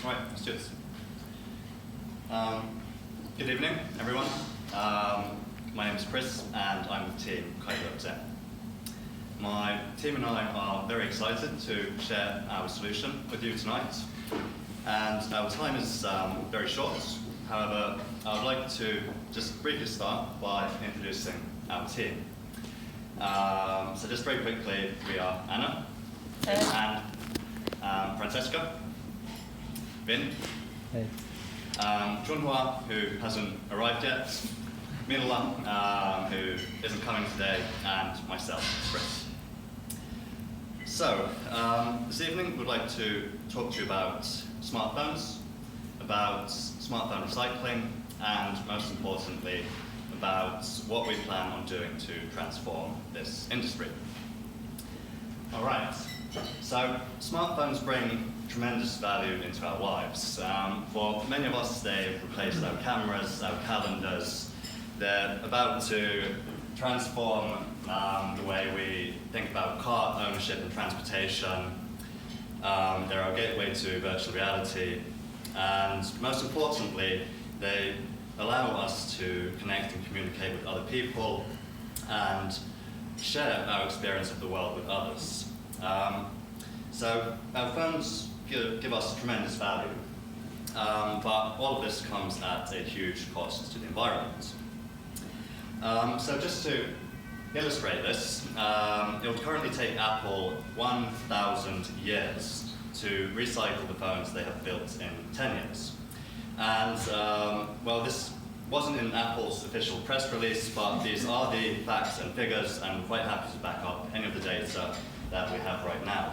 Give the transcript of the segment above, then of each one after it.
Right, let's do this. Good evening, everyone. My name is Chris, and I'm with Team Kite.Zen. My team and I are very excited to share our solution with you tonight. And our time is very short. However, I would like to just briefly start by introducing our team. So just very quickly, we are Anna, and Francesca, Vin, Hey. Junhua, who hasn't arrived yet, Minla, who isn't coming today, and myself, Chris. So, this evening we'd like to talk to you about smartphones, about smartphone recycling, and most importantly, about what we plan on doing to transform this industry. All right, so smartphones bring tremendous value into our lives. For many of us, they've replaced our cameras, our calendars. They're about to transform the way we think about car ownership and transportation. They're our gateway to virtual reality. And most importantly, they allow us to connect and communicate with other people and share our experience of the world with others. So our phones give us tremendous value, but all of this comes at a huge cost to the environment. So just to illustrate this, it would currently take Apple 1,000 years to recycle the phones they have built in 10 years. And, well, this wasn't in Apple's official press release, but these are the facts and figures, and I'm quite happy to back up any of the data that we have right now.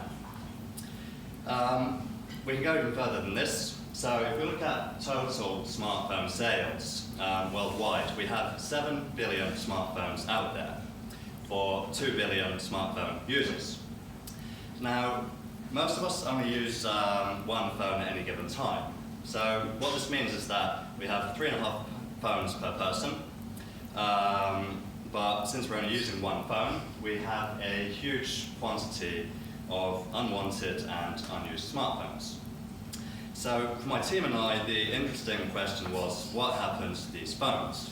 We can go even further than this. So if we look at total smartphone sales worldwide, we have 7 billion smartphones out there for 2 billion smartphone users. Now, most of us only use one phone at any given time. So what this means is that we have 3.5 phones per person, but since we're only using one phone, we have a huge quantity of unwanted and unused smartphones. So for my team and I, the interesting question was, what happens to these phones?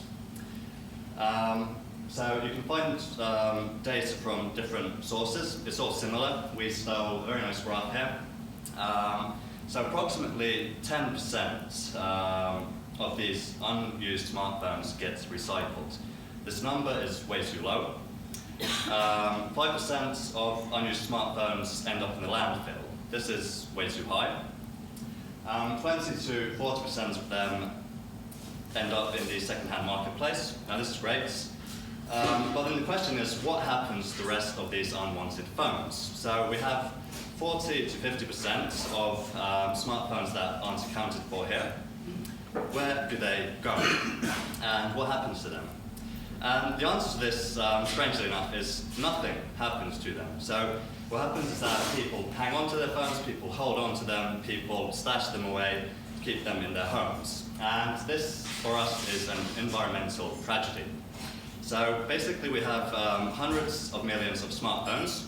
So you can find data from different sources. It's all similar. We stole a very nice graph here. So approximately 10% of these unused smartphones gets recycled. This number is way too low. 5% of unused smartphones end up in the landfill. This is way too high. 20 to 40% of them end up in the second-hand marketplace. Now this is great. But then the question is, what happens to the rest of these unwanted phones? So we have 40 to 50% of smartphones that aren't accounted for here. Where do they go? And what happens to them? And the answer to this, strangely enough, is nothing happens to them. So what happens is that people hang on to their phones, people hold on to them, people stash them away, keep them in their homes. And this, for us, is an environmental tragedy. So basically we have hundreds of millions of smartphones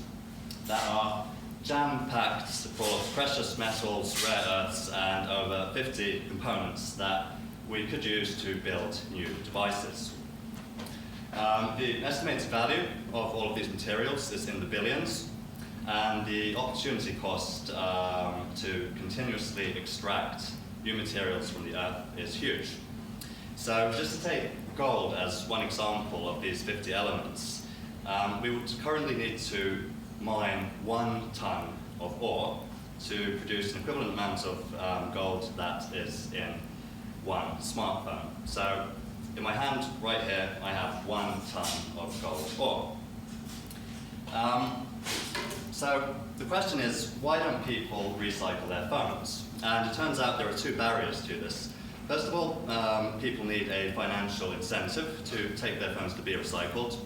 that are jam-packed full of precious metals, rare earths, and over 50 components that we could use to build new devices. The estimated value of all of these materials is in the billions, and the opportunity cost to continuously extract new materials from the earth is huge. So just to take gold as one example of these 50 elements, we would currently need to mine 1 ton of ore to produce an equivalent amount of gold that is in one smartphone. So in my hand right here, I have 1 ton of gold ore. So the question is, why don't people recycle their phones? And it turns out there are 2 barriers to this. First of all, people need a financial incentive to take their phones to be recycled.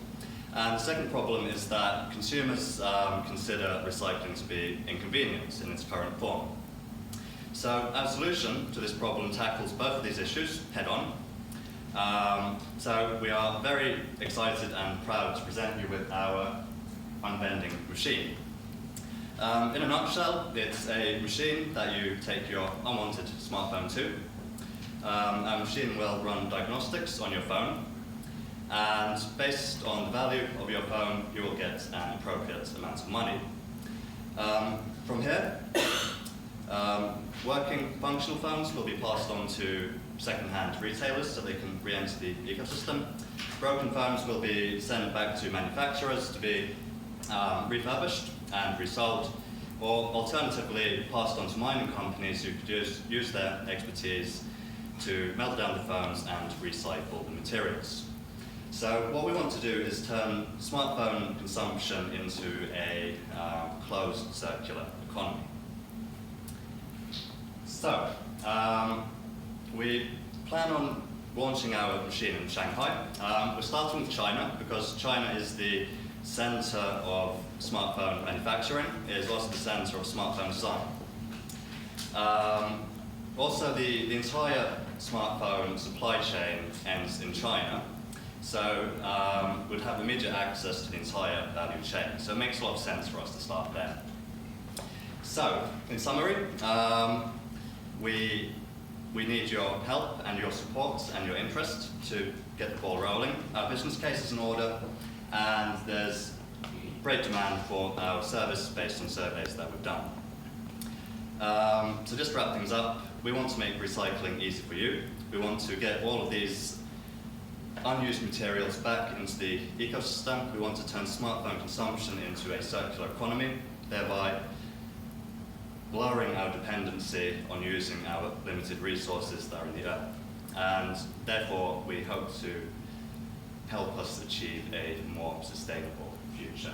And the second problem is that consumers consider recycling to be inconvenient in its current form. So our solution to this problem tackles both of these issues head-on. So we are very excited and proud to present you with our unbending machine. In a nutshell, it's a machine that you take your unwanted smartphone to. A machine will run diagnostics on your phone, and based on the value of your phone, you will get an appropriate amount of money. From here, working functional phones will be passed on to second-hand retailers so they can re-enter the ecosystem. Broken phones will be sent back to manufacturers to be refurbished and resold, or alternatively passed on to mining companies who could use their expertise to melt down the phones and recycle the materials. So what we want to do is turn smartphone consumption into a closed circular economy. So we plan on launching our machine in Shanghai. We're starting with China because China is the center of smartphone manufacturing. It is also the center of smartphone design. Also, the entire smartphone supply chain ends in China, so we'd have immediate access to the entire value chain. So it makes a lot of sense for us to start there. So, in summary, we need your help and your support and your interest to get the ball rolling. Our business case is in order, and there's great demand for our service based on surveys that we've done. So just to wrap things up, we want to make recycling easy for you. We want to get all of these unused materials back into the ecosystem. We want to turn smartphone consumption into a circular economy, thereby lowering our dependency on using our limited resources that are in the earth. And therefore, we hope to help us achieve a more sustainable future.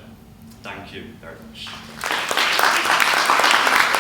Thank you very much.